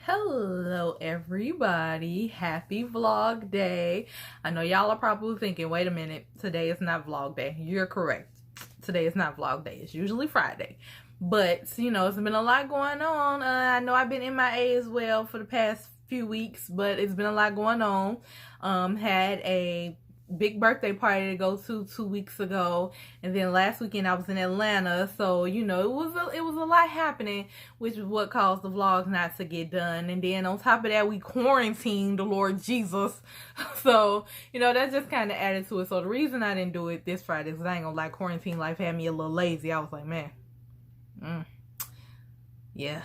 Hello everybody, happy vlog day. I know y'all are probably thinking, wait a minute, today is not vlog day. You're correct. Today is not vlog day. It's usually Friday. But, you know, it's been a lot going on. I know I've been MIA as well for the past few weeks, but it's been a lot going on. Had a big birthday party to go to 2 weeks ago, and then last weekend I was in Atlanta, so you know it was a lot happening, which is what caused the vlogs not to get done. And then on top of that, we quarantined, the Lord Jesus. So you know that just kind of added to it. So the reason I didn't do it this Friday is I ain't gonna lie, quarantine life had me a little lazy. I was like, man, yeah.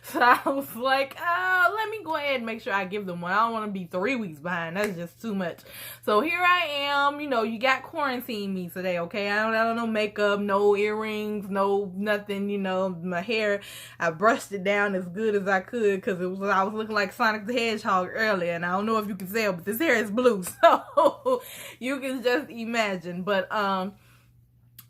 So I was like, let me go ahead and make sure I give them one. I don't want to be 3 weeks behind. That's just too much. So here I am. You know, you got quarantine me today, okay? I don't know makeup, no earrings, no nothing. You know, my hair, I brushed it down as good as I could because I was looking like Sonic the Hedgehog earlier, and I don't know if you can tell, but this hair is blue, so you can just imagine. But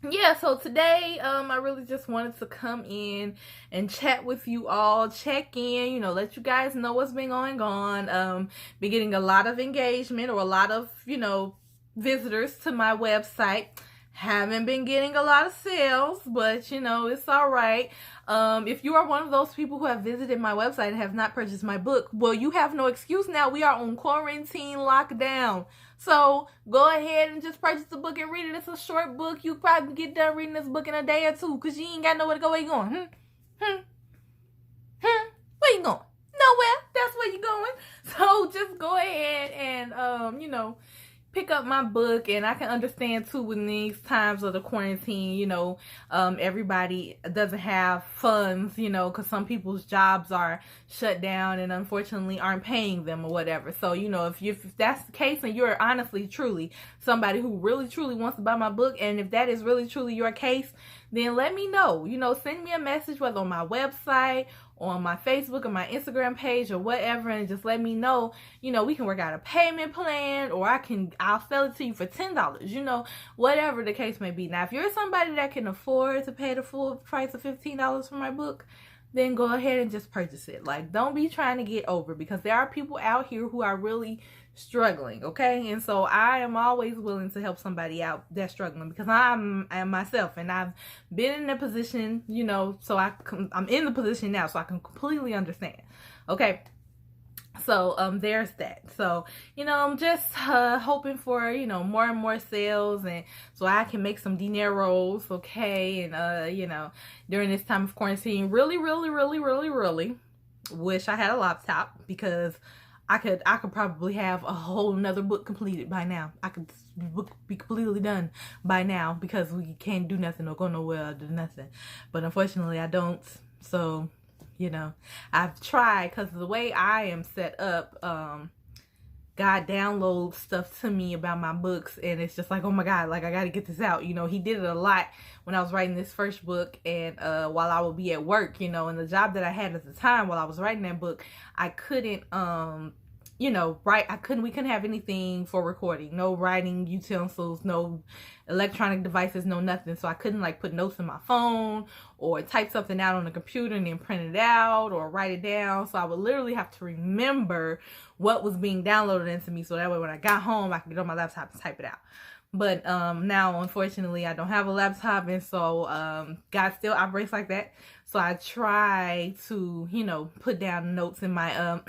yeah, so today I really just wanted to come in and chat with you all, check in, you know, let you guys know what's been going on. Been getting a lot of engagement, or a lot of, you know, visitors to my website. Haven't been getting a lot of sales, but you know, it's all right. If you are one of those people who have visited my website and have not purchased my book, well, you have no excuse now. We are on quarantine lockdown. So go ahead and just purchase the book and read it. It's a short book. You probably get done reading this book in a day or two because you ain't got nowhere to go. Where you going? Where you going? Nowhere. That's where you going. So just go ahead and, you know, pick up my book. And I can understand too, in these times of the quarantine, you know, everybody doesn't have funds, you know, because some people's jobs are shut down and unfortunately aren't paying them or whatever. So, you know, if that's the case and you're honestly, truly somebody who really, truly wants to buy my book, and if that is really, truly your case, then let me know. You know, send me a message, whether on my website, on my Facebook or my Instagram page or whatever, and just let me know. You know, we can work out a payment plan, or I'll sell it to you for $10, you know, whatever the case may be. Now, if you're somebody that can afford to pay the full price of $15 for my book, then go ahead and just purchase it. Like, don't be trying to get over, because there are people out here who are really struggling, okay? And so I am always willing to help somebody out that's struggling, because I am myself, and I've been in a position, you know, so I'm in the position now, so I can completely understand. Okay, so there's that. So, you know, I'm just hoping for, you know, more and more sales, and so I can make some dineros, okay? And you know, during this time of quarantine, really wish I had a laptop, because I could probably have a whole nother book completed by now. I could be completely done by now, because we can't do nothing or go nowhere or do nothing. But unfortunately, I don't. So, you know, I've tried, because the way I am set up, God downloads stuff to me about my books, and it's just like, oh my God, like I got to get this out. You know, he did it a lot when I was writing this first book, and while I would be at work, you know, and the job that I had at the time while I was writing that book, I couldn't, you know, we couldn't have anything for recording, no writing utensils, no electronic devices, no nothing. So I couldn't like put notes in my phone or type something out on the computer and then print it out or write it down. So I would literally have to remember what was being downloaded into me, so that way when I got home, I could get on my laptop and type it out. But now, unfortunately, I don't have a laptop, and so God still operates like that. So I try to, you know, put down notes in my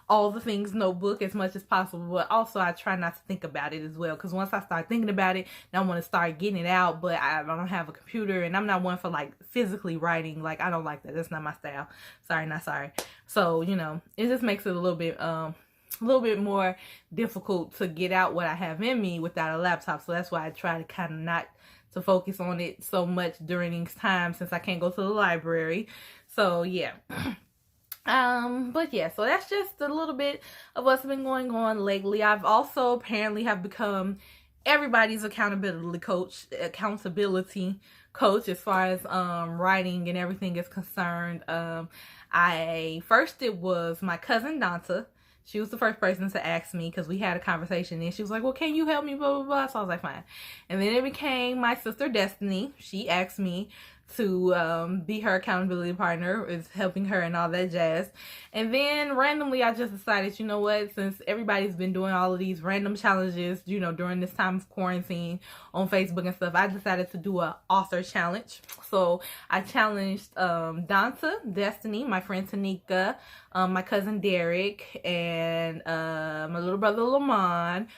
all the things notebook as much as possible. But also, I try not to think about it as well, because once I start thinking about it, then I want to start getting it out. But I don't have a computer, and I'm not one for like physically writing. Like, I don't like that. That's not my style. Sorry, not sorry. So, you know, it just makes it a little bit more difficult to get out what I have in me without a laptop. So that's why I try to kind of not to focus on it so much during these times, since I can't go to the library. So yeah. But yeah, so that's just a little bit of what's been going on lately. I've also apparently have become everybody's accountability coach as far as writing and everything is concerned. It was my cousin Donta. She was the first person to ask me, because we had a conversation, and she was like, well, can you help me, blah, blah, blah. So I was like, fine. And then it became my sister Destiny. She asked me to be her accountability partner, is helping her and all that jazz. And then randomly I just decided, you know what, since everybody's been doing all of these random challenges, you know, during this time of quarantine on Facebook and stuff, I decided to do a author challenge. So I challenged Donta, Destiny, my friend Tanika, my cousin Derek, and my little brother Lamont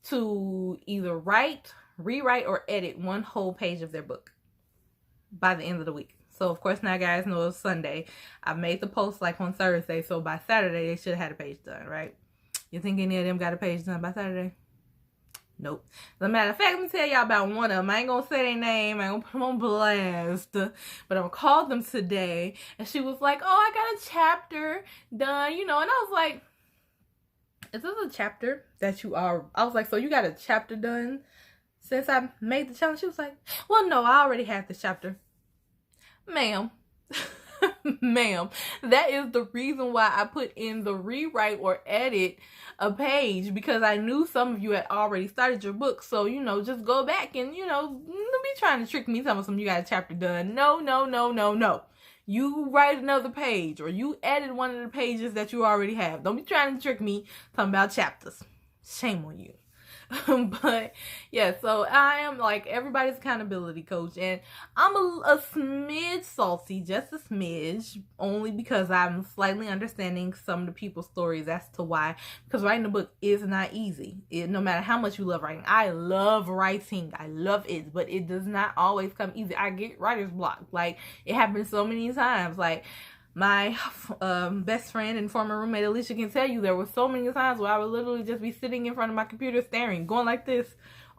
to either write, rewrite, or edit one whole page of their book by the end of the week. So of course, now guys know it's Sunday. I made the post like on Thursday, so by Saturday they should have had a page done, right? You think any of them got a page done by Saturday? Nope. As a matter of fact, let me tell y'all about one of them. I ain't gonna say their name, I ain't gonna put them on blast, but I'm gonna call them today. And she was like, oh, I got a chapter done, you know. And I was like, is this a chapter that you are? I was like, so you got a chapter done since I made the challenge? She was like, well, no, I already have the chapter. Ma'am, ma'am, that is the reason why I put in the rewrite or edit a page, because I knew some of you had already started your book. So, you know, just go back and, you know, don't be trying to trick me, telling some of you got a chapter done. No, no, no, no, no. You write another page, or you edit one of the pages that you already have. Don't be trying to trick me talking about chapters. Shame on you. But yeah, so I am like everybody's accountability coach, and I'm a smidge salty, just a smidge, only because I'm slightly understanding some of the people's stories as to why. Because writing a book is not easy. No matter how much you love writing, I love writing, I love it, but it does not always come easy. I get writer's block. Like, it happens so many times. Like, my best friend and former roommate Alicia can tell you, there were so many times where I would literally just be sitting in front of my computer staring, going like this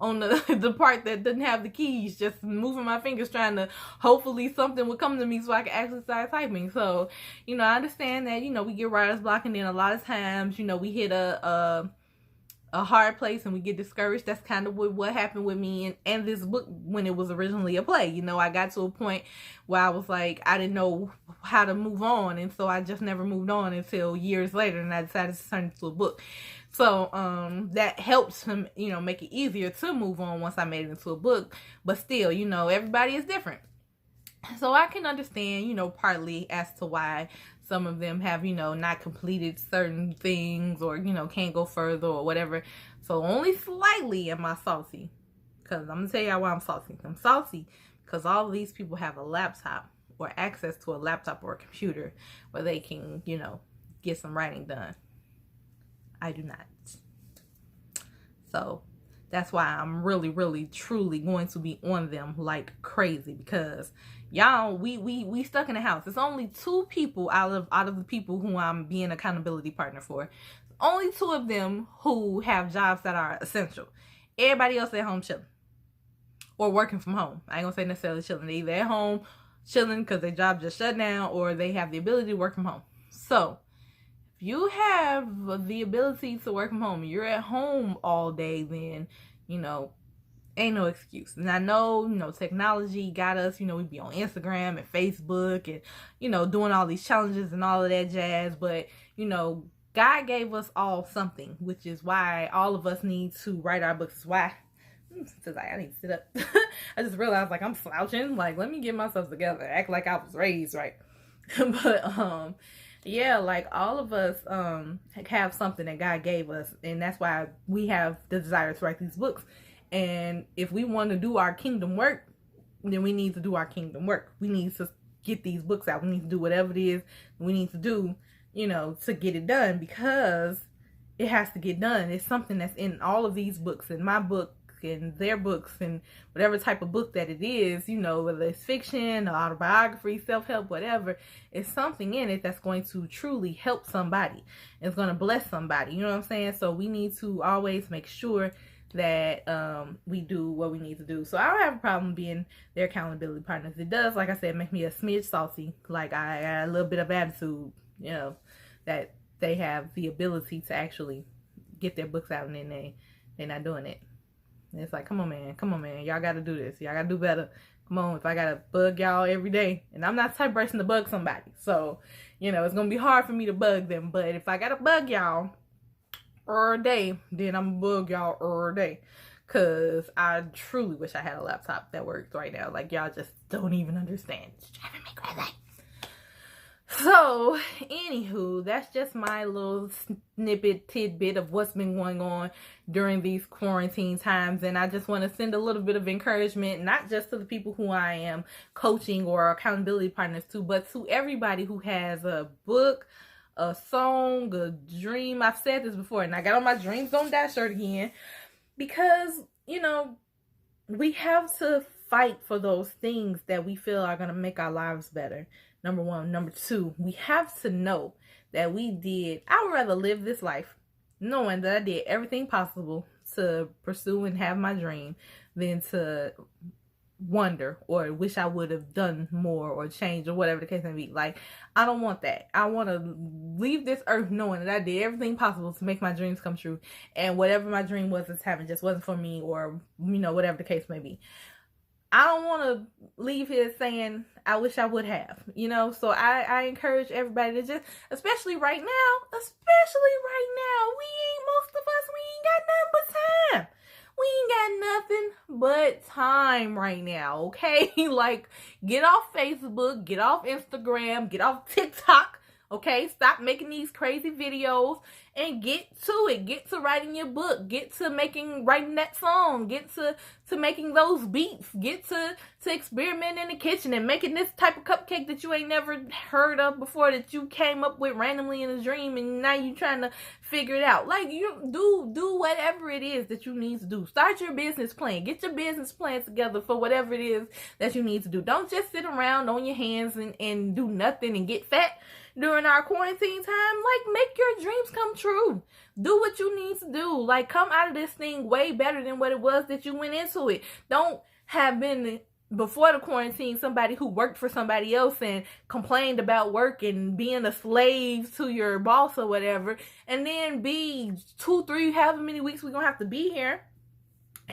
on the part that didn't have the keys, just moving my fingers, trying to, hopefully something would come to me so I could actually start typing. So, you know, I understand that, you know, we get writer's block, and then a lot of times, you know, we hit a hard place and we get discouraged. That's kind of what happened with me and this book when it was originally a play. You know, I got to a point where I was like, I didn't know how to move on, and so I just never moved on until years later, and I decided to turn it into a book. So that helps him, you know, make it easier to move on once I made it into a book. But still, you know, everybody is different. So I can understand, you know, partly as to why some of them have, you know, not completed certain things, or, you know, can't go further or whatever. So only slightly am I salty. Because I'm going to tell y'all why I'm salty. I'm salty because all of these people have a laptop, or access to a laptop or a computer, where they can, you know, get some writing done. I do not. So that's why I'm really, really, truly going to be on them like crazy, because y'all, we stuck in the house. It's only 2 people out of the people who I'm being accountability partner for. Only 2 of them who have jobs that are essential. Everybody else at home chilling, or working from home. I ain't gonna say necessarily chilling. They either at home chilling because their job just shut down, or they have the ability to work from home. So if you have the ability to work from home, you're at home all day, then, you know, ain't no excuse. And I know, you know, technology got us, you know, we be on Instagram and Facebook and, you know, doing all these challenges and all of that jazz. But, you know, God gave us all something, which is why all of us need to write our books. Is why, since I need to sit up, I just realized, like, I'm slouching. Like, let me get myself together, act like I was raised right. But yeah, like, all of us have something that God gave us, and that's why we have the desire to write these books. And if we want to do our kingdom work, then we need to do our kingdom work. We need to get these books out. We need to do whatever it is we need to do, to get it done, because it has to get done. It's something that's in all of these books, in my book and their books, and whatever type of book that it is, whether it's fiction, autobiography, self-help, whatever, it's something in it that's going to truly help somebody. It's going to bless somebody. You know what I'm saying? So we need to always make sure that we do what we need to do. So I don't have a problem being their accountability partners. It does, like I said, make me a smidge salty. Like I got a little bit of attitude, that they have the ability to actually get their books out, and then they're not doing it. And it's like, come on, man. Y'all got to do this. Y'all got to do better. Come on, if I got to bug y'all every day. And I'm not the type of person to bug somebody. So, it's going to be hard for me to bug them. But if I got to bug y'all every day, then I'm going to bug y'all every day. Because I truly wish I had a laptop that works right now. Like, y'all just don't even understand. It's driving me crazy. So, anywho, that's just my little tidbit of what's been going on during these quarantine times. And I just want to send a little bit of encouragement, not just to the people who I am coaching or accountability partners to, but to everybody who has a book, a song, a dream. I've said this before, and I got on my Dreams Don't Die shirt again, because, we have to fight for those things that we feel are going to make our lives better. Number one. Number two, we have to know that I would rather live this life knowing that I did everything possible to pursue and have my dream than to wonder or wish I would have done more or changed or whatever the case may be. Like, I don't want that. I want to leave this earth knowing that I did everything possible to make my dreams come true. And whatever my dream was this time, it just wasn't for me, or, whatever the case may be. I don't want to leave here saying I wish I would have, so I encourage everybody to just, especially right now, most of us, we ain't got nothing but time. We ain't got nothing but time right now, okay? Like, get off Facebook, get off Instagram, get off TikTok, okay? Stop making these crazy videos and get to it. Get to writing your book. Get to writing that song. Get to making those beats. Get to experimenting in the kitchen and making this type of cupcake that you ain't never heard of before, that you came up with randomly in a dream, and now you trying to figure it out. Like, you do whatever it is that you need to do. Start your business plan. Get your business plan together for whatever it is that you need to do. Don't just sit around on your hands and do nothing and get fat during our quarantine time. Like, make your dreams come true. Do what you need to do. Like, come out of this thing way better than what it was that you went into it. Don't have been, before the quarantine, somebody who worked for somebody else and complained about work and being a slave to your boss or whatever, and then be 2, 3, however many weeks we're gonna have to be here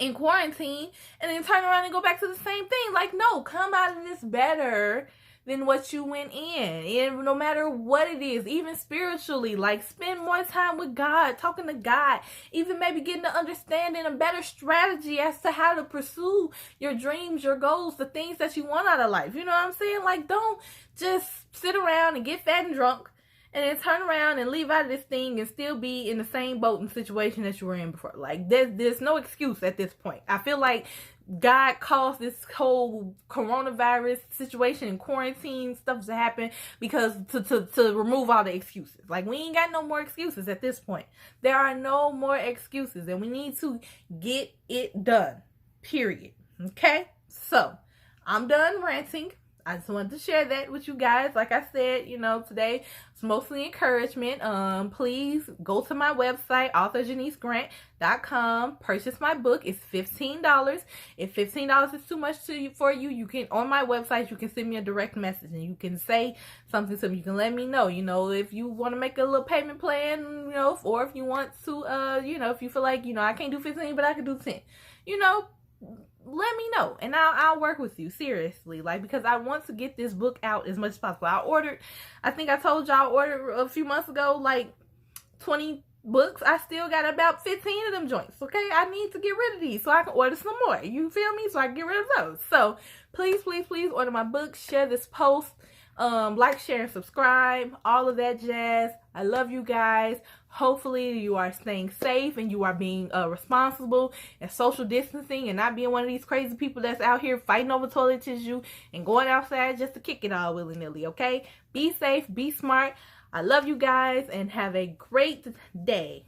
in quarantine, and then turn around and go back to the same thing. Like, no, come out of this better than what you went in. And no matter what it is, even spiritually, like, spend more time with God, talking to God, even maybe getting to understanding a better strategy as to how to pursue your dreams, your goals, the things that you want out of life. You know what I'm saying? Like, don't just sit around and get fat and drunk and then turn around and leave out of this thing and still be in the same boat and situation that you were in before. Like, there's no excuse at this point. I feel like God caused this whole coronavirus situation and quarantine stuff to happen because to remove all the excuses. Like, we ain't got no more excuses at this point. There are no more excuses, and we need to get it done. Period. Okay? So, I'm done ranting. I just wanted to share that with you guys. Like I said, today it's mostly encouragement. Please go to my website, authorjanicegrant.com. Purchase my book. It's $15. If $15 is too much for you, you can, on my website, you can send me a direct message and you can say something to me. You can let me know, if you want to make a little payment plan, or if you want to, if you feel like, I can't do 15, but I can do 10, let me know, and I'll work with you, seriously, like, because I want to get this book out as much as possible. I think I told y'all, ordered a few months ago, like 20 books. I still got about 15 of them joints, okay? I need to get rid of these so I can order some more, you feel me? So I can get rid of those. So please order my book, share this post Like, share, and subscribe, all of that jazz. I love you guys. Hopefully you are staying safe and you are being responsible and social distancing and not being one of these crazy people that's out here fighting over toilet tissue and going outside just to kick it all willy-nilly, okay? Be safe, be smart. I love you guys and have a great day.